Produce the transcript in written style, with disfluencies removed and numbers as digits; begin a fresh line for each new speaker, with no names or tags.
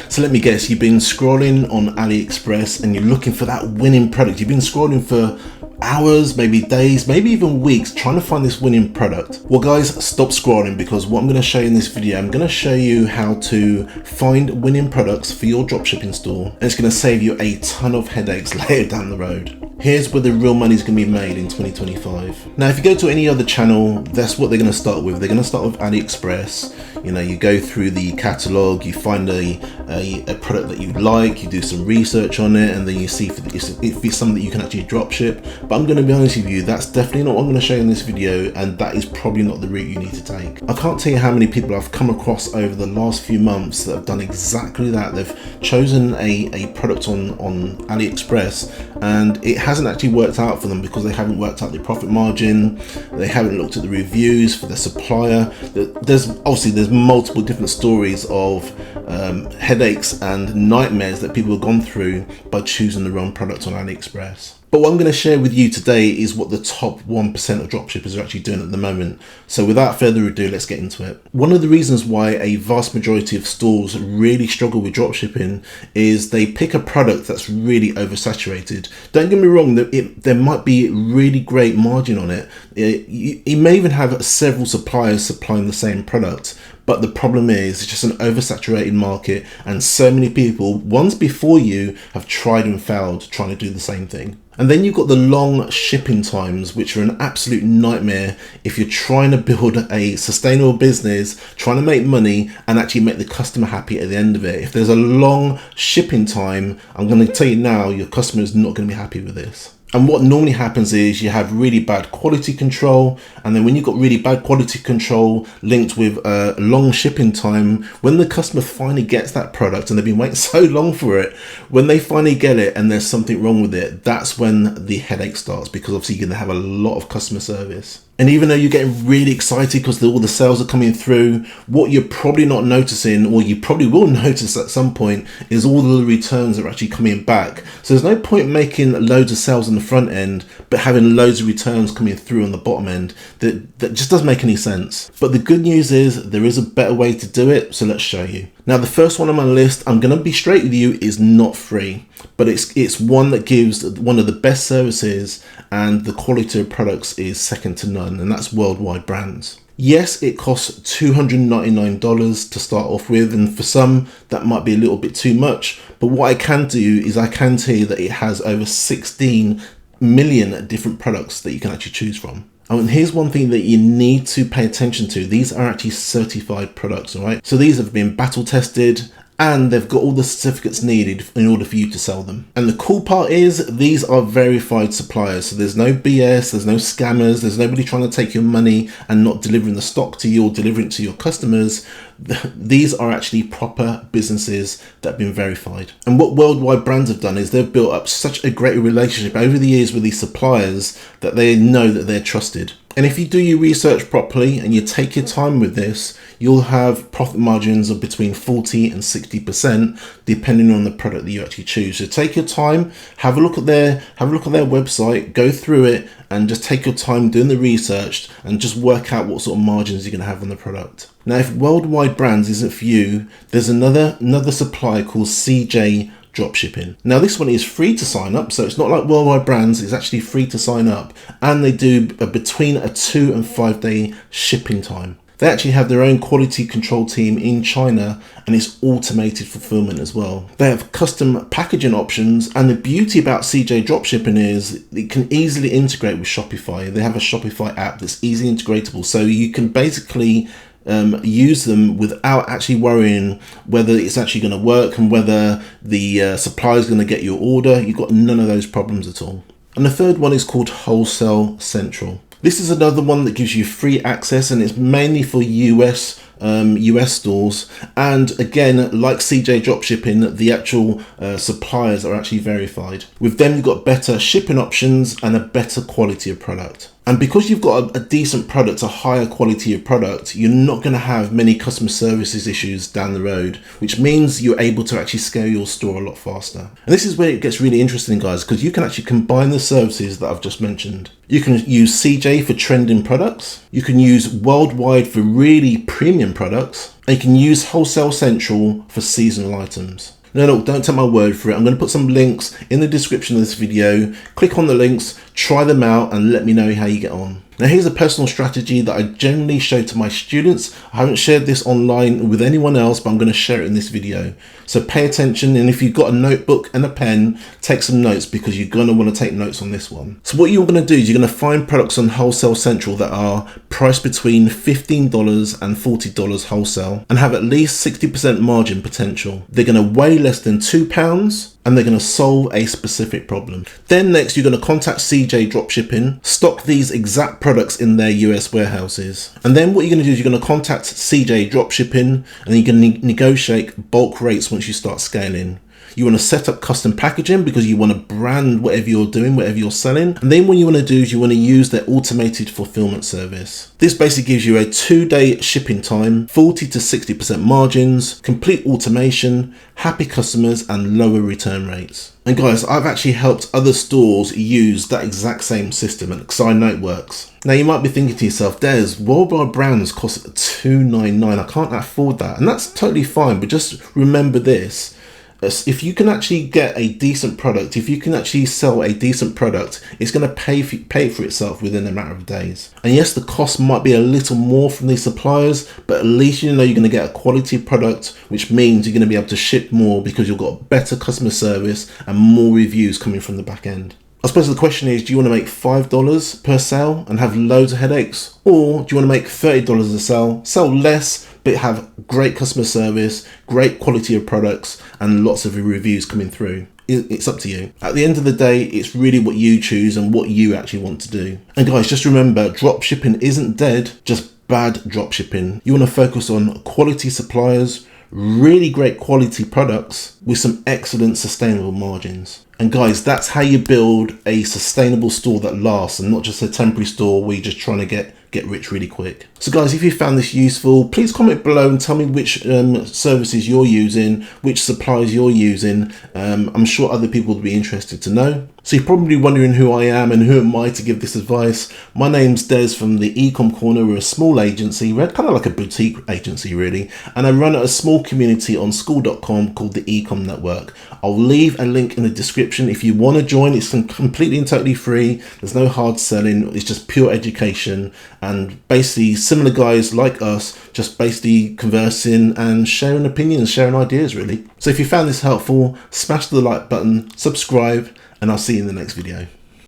So let me guess, you've been scrolling on AliExpress and you're looking for that winning product. You've been scrolling for hours, maybe days, maybe even weeks trying to find this winning product. Well guys, stop scrolling, because what I'm going to show you in this video, I'm going to show you how to find winning products for your dropshipping store, and it's going to save you a ton of headaches later down the road. Here's where the real money is going to be made in 2025. Now, if you go to any other channel, that's what they're going to start with. They're going to start with AliExpress. You know, you go through the catalog, you find a product that you like, you do some research on it, and then you see if it's something that you can actually drop ship. But I'm going to be honest with you, that's definitely not what I'm going to show you in this video, and that is probably not the route you need to take. I can't tell you how many people I've come across over the last few months that have done exactly that. They've chosen a product on AliExpress, and it hasn't actually worked out for them because they haven't worked out the profit margin, they haven't looked at the reviews for the supplier. There's multiple different stories of headaches and nightmares that people have gone through by choosing the wrong product on AliExpress. But what I'm going to share with you today is what the top 1% of dropshippers are actually doing at the moment. So without further ado, let's get into it. One of the reasons why a vast majority of stores really struggle with dropshipping is they pick a product that's really oversaturated. Don't get me wrong, there might be really great margin on it. You may even have several suppliers supplying the same product. But the problem is it's just an oversaturated market, and so many people, once before you, have tried and failed trying to do the same thing. And then you've got the long shipping times, which are an absolute nightmare if you're trying to build a sustainable business, trying to make money and actually make the customer happy at the end of it. If there's a long shipping time, I'm going to tell you now, your customer is not going to be happy with this. And what normally happens is you have really bad quality control, and then when you've got really bad quality control linked with a long shipping time, when the customer finally gets that product and they've been waiting so long for it, when they finally get it and there's something wrong with it, that's when the headache starts, because obviously you're going to have a lot of customer service. And even though you're getting really excited because all the sales are coming through, what you're probably not noticing, or you probably will notice at some point, is all the returns are actually coming back. So there's no point making loads of sales on the front end, but having loads of returns coming through on the bottom end. That just doesn't make any sense. But the good news is there is a better way to do it, so let's show you. Now, the first one on my list, I'm going to be straight with you, is not free, but it's one that gives one of the best services, and the quality of products is second to none, and that's Worldwide Brands. Yes, it costs $299 to start off with, and for some that might be a little bit too much, but what I can do is I can tell you that it has over 16 million different products that you can actually choose from. And here's one thing that you need to pay attention to. These are actually certified products, all right? So these have been battle tested, and they've got all the certificates needed in order for you to sell them. And the cool part is these are verified suppliers. So there's no BS, there's no scammers, there's nobody trying to take your money and not delivering the stock to you or delivering it to your customers. These are actually proper businesses that have been verified. And what Worldwide Brands have done is they've built up such a great relationship over the years with these suppliers that they know that they're trusted. And if you do your research properly and you take your time with this, you'll have profit margins of between 40 and 60%, depending on the product that you actually choose. So take your time, have a look at their website, go through it, and just take your time doing the research and just work out what sort of margins you're going to have on the product. Now, if Worldwide Brands isn't for you, there's another supplier called CJ Dropshipping. Now, this one is free to sign up, so it's not like Worldwide Brands, it's actually free to sign up, and they do between a 2 and 5 day shipping time. They actually have their own quality control team in China, and it's automated fulfillment as well. They have custom packaging options, and the beauty about CJ Dropshipping is it can easily integrate with Shopify. They have a Shopify app that's easily integratable, so you can basically use them without actually worrying whether it's actually going to work and whether the supplier is going to get your order. You've got none of those problems at all. And the third one is called Wholesale Central. This is another one that gives you free access, and it's mainly for US stores. And again, like CJ Dropshipping, the actual suppliers are actually verified. With them, you've got better shipping options and a better quality of product. And because you've got a decent product, a higher quality of product, you're not going to have many customer services issues down the road, which means you're able to actually scale your store a lot faster. And this is where it gets really interesting, guys, because you can actually combine the services that I've just mentioned. You can use CJ for trending products. You can use Worldwide for really premium winning products, and you can use Wholesale Central for seasonal items. Now look, don't take my word for it. I'm going to put some links in the description of this video. Click on the links, try them out, and let me know how you get on. Now here's a personal strategy that I generally show to my students. I haven't shared this online with anyone else, but I'm going to share it in this video. So pay attention, and if you've got a notebook and a pen, take some notes because you're going to want to take notes on this one. So what you're going to do is you're going to find products on Wholesale Central that are priced between $15 and $40 wholesale and have at least 60% margin potential. They're going to weigh less than £2 and they're going to solve a specific problem. Then next, you're going to contact CJ Dropshipping, stock these exact products in their US warehouses. And then what you're going to do is you're going to contact CJ Dropshipping and you're going to negotiate bulk rates once you start scaling. You want to set up custom packaging because you want to brand whatever you're doing, whatever you're selling. And then what you want to do is you want to use their automated fulfillment service. This basically gives you a 2-day shipping time, 40 to 60% margins, complete automation, happy customers, and lower return rates. And guys, I've actually helped other stores use that exact same system, and because I know it works. Now you might be thinking to yourself, Des, worldwide brands cost $2.99. I can't afford that. And that's totally fine, but just remember this. If you can actually get a decent product, if you can actually sell a decent product, it's going to pay for itself within a matter of days. And yes, the cost might be a little more from these suppliers, but at least you know you're going to get a quality product, which means you're going to be able to ship more because you've got better customer service and more reviews coming from the back end. I suppose the question is, do you want to make $5 per sale and have loads of headaches? Or do you want to make $30 a sell less, but have great customer service, great quality of products, and lots of reviews coming through? It's up to you. At the end of the day, it's really what you choose and what you actually want to do. And guys, just remember, drop shipping isn't dead, just bad drop shipping. You want to focus on quality suppliers, really great quality products with some excellent sustainable margins. And guys, that's how you build a sustainable store that lasts and not just a temporary store where you're just trying to get rich really quick. So guys, if you found this useful, please comment below and tell me which services you're using, which suppliers you're using. I'm sure other people would be interested to know. So you're probably wondering who I am and who am I to give this advice. My name's Des from the Ecom Corner. We're a small agency. We're kind of like a boutique agency really. And I run a small community on school.com called the Ecom Network. I'll leave a link in the description if you want to join. It's completely and totally free. There's no hard selling. It's just pure education and basically similar guys like us just basically conversing and sharing opinions, sharing ideas really. So if you found this helpful, smash the like button, subscribe, and I'll see you in the next video.